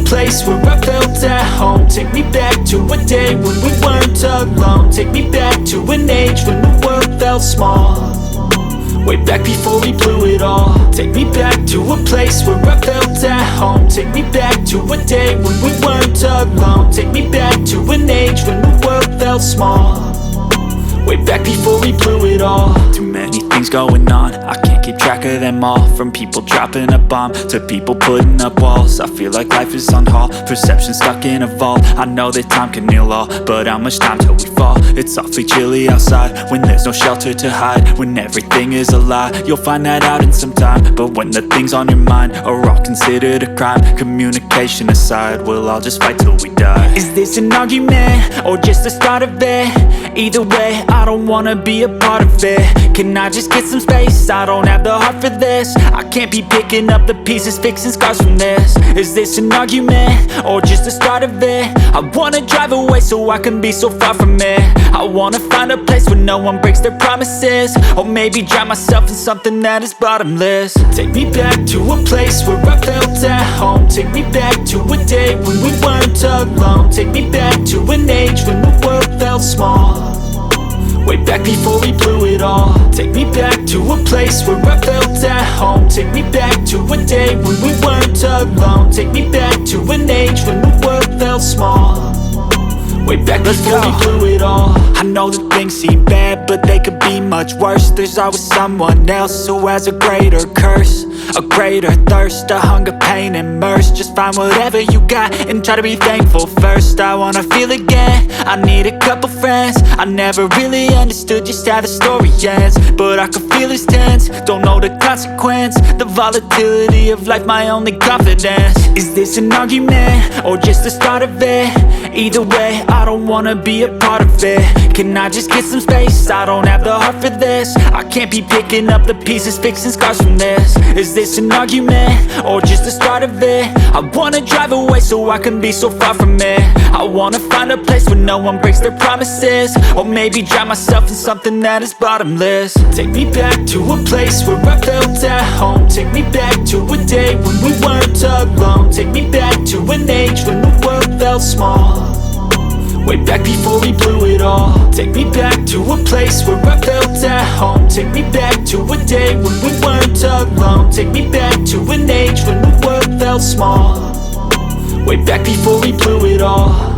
place where I felt at home. Take me back to a day when we weren't alone. Take me back to an age when the world felt small, way back before we blew it all. Take me back to a place where I felt at home. Take me back to a day when we weren't alone. Take me back to an age when the world felt small, way back before we blew it all. Too many things going on, I can't keep track of them all. From people dropping a bomb to people putting up walls. I feel like life is on hold, perception stuck in a vault. I know that time can heal all, but how much time till we fall? It's awfully chilly outside when there's no shelter to hide. When everything is a lie, you'll find that out in some time. But when the things on your mind are all considered a crime, communication aside, we'll all just fight till we die. Is this an argument or just the start of it? Either way, I don't wanna be a part of it. Can I just get some space? I don't have the heart for this. I can't be picking up the pieces, fixing scars from this. Is this an argument or just the start of it? I wanna drive away so I can be so far from it. I wanna find a place where no one breaks their promises, or maybe drown myself in something that is bottomless. Take me back to a place where I felt at home. Take me back to a day when we weren't alone. Take me back to an age when the world felt small, way back before we blew it all. Take me back to a place where I felt at home. Take me back to a day when we weren't alone. Take me back to an age when the world felt small, way back before we blew it all. I know that things seem bad, but they could be much worse. There's always someone else who has a greater curse, a greater thirst, a hunger, pain, and mercy. Just find whatever you got and try to be thankful first. I wanna feel again, I need a couple friends. I never really understood just how the story ends, but I can feel it's tense, don't know the consequence. The volatility of life, my only confidence. Is this an argument or just the start of it? Either way, I don't wanna be a part of it. Can I just get some space? I don't have the heart for this. I can't be picking up the pieces, fixing scars from this. Is this an argument or just the start of it? I wanna drive away so I can be so far from it. I wanna find a place where no one breaks their promises, or maybe drown myself in something that is bottomless. Take me back to a place where I felt at home. Take me back to a day when we weren't alone. Take me back to an age when the world felt small, way back before we blew it all. Take me back to a place where I felt at home. Take me back to a day when we weren't alone. Take me back to an age when the world felt small, way back before we blew it all.